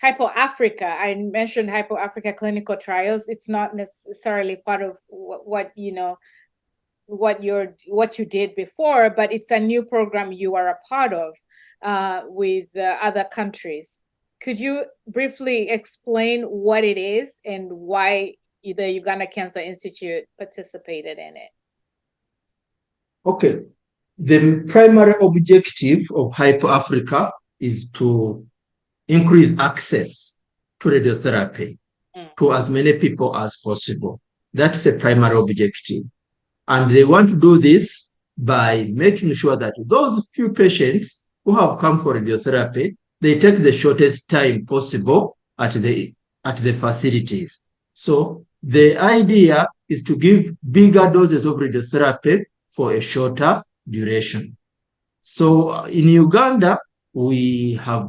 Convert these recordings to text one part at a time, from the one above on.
Hypo Africa. I mentioned Hypo Africa clinical trials. It's not necessarily part of what you did before, but it's a new program you are a part of with other countries. Could you briefly explain what it is and why the Uganda Cancer Institute participated in it? Okay. The primary objective of Hypo Africa is to increase access to radiotherapy to as many people as possible. That's the primary objective. And they want to do this by making sure that those few patients who have come for radiotherapy, they take the shortest time possible at the facilities. So the idea is to give bigger doses of radiotherapy for a shorter duration. So in Uganda, we have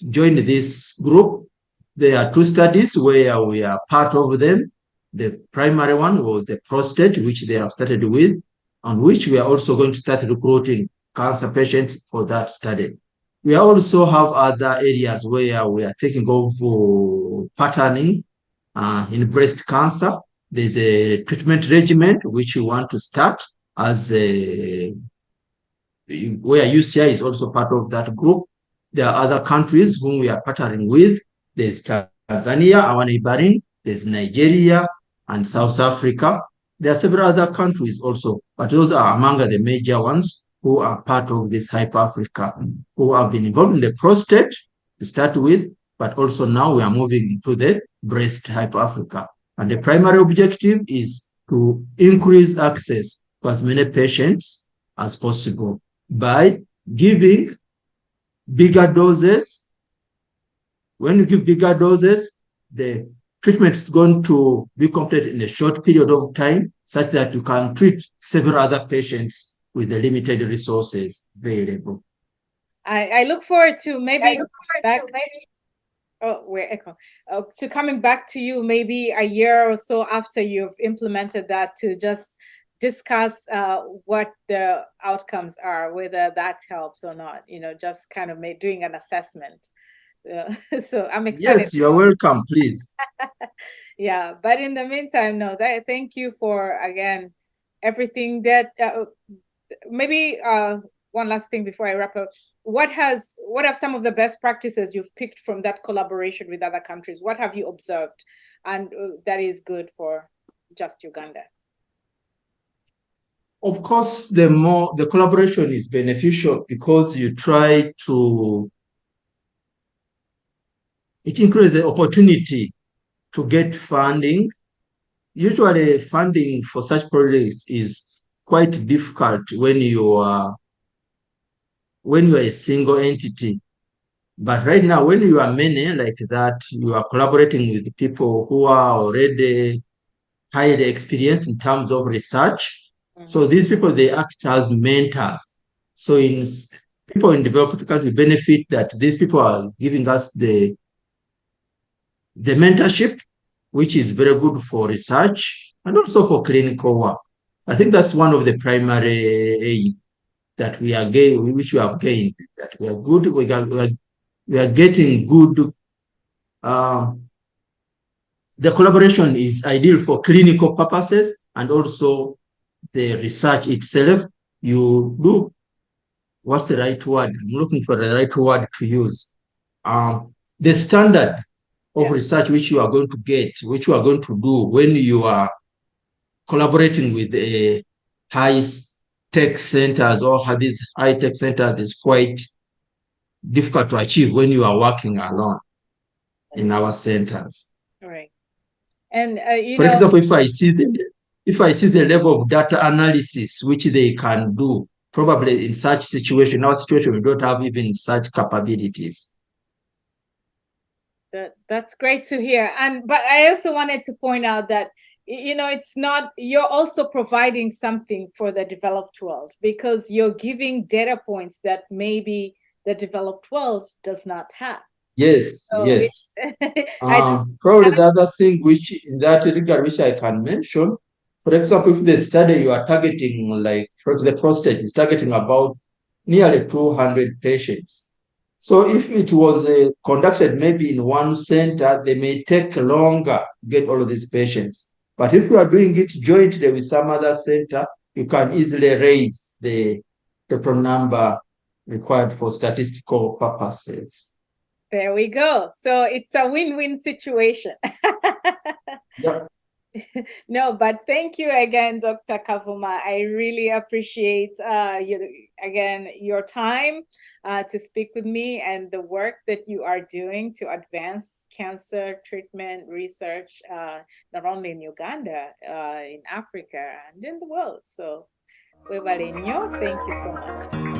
joined this group. There are two studies where we are part of them. The primary one was the prostate, which they have started with, on which we are also going to start recruiting cancer patients for that study. We also have other areas where we are thinking of patterning in breast cancer. There's a treatment regimen which we want to start as where UCI is also part of that group. There are other countries whom we are partnering with. There's Tanzania, our neighboring, there's Nigeria and South Africa. There are several other countries also, but those are among the major ones who are part of this Hypo Africa, who have been involved in the prostate to start with, but also now we are moving into the breast Hypo Africa. And the primary objective is to increase access to as many patients as possible by giving bigger doses. When you give bigger doses, the treatment is going to be completed in a short period of time, such that you can treat several other patients with the limited resources available. I look forward to to coming back to you maybe a year or so after you've implemented that to just discuss what the outcomes are, whether that helps or not, just kind of doing an assessment. So I'm excited. Yes, you're welcome, please. Yeah, but in the meantime, thank you for, again, everything that, maybe one last thing before I wrap up. What are some of the best practices you've picked from that collaboration with other countries? What have you observed and that is good for just Uganda? Of course, the collaboration is beneficial because you try to, it increases the opportunity to get funding. Usually funding for such projects is quite difficult when you are a single entity. But right now, when you are many like that, you are collaborating with people who are already highly experienced in terms of research. So these people, they act as mentors. So people in developed countries benefit that these people are giving us the mentorship, which is very good for research and also for clinical work. I think that's one of the primary aims that we have gained, that we are good, we are getting good. The collaboration is ideal for clinical purposes and also the research itself. You do, what's the right word? I'm looking for the right word to use. The standard of research which you are going to get, which you are going to do when you are collaborating with high-tech centers or these high-tech centers is quite difficult to achieve when you are working alone in our centers. Right. And for example, if I see the level of data analysis which they can do, probably in such situation, our situation, we don't have even such capabilities. That's great to hear. But I also wanted to point out that, it's not, you're also providing something for the developed world because you're giving data points that maybe the developed world does not have. Yes, so yes. Probably the other thing which in that regard which I can mention, for example, if the study you are targeting, like for the prostate, is targeting about nearly 200 patients. So if it was conducted maybe in one center, they may take longer to get all of these patients. But if you are doing it jointly with some other center, you can easily raise the total number required for statistical purposes. There we go. So it's a win-win situation. Yeah. No, but thank you again, Dr. Kavuma. I really appreciate your time to speak with me and the work that you are doing to advance cancer treatment research, not only in Uganda, in Africa, and in the world. So, Webalinyo, thank you so much.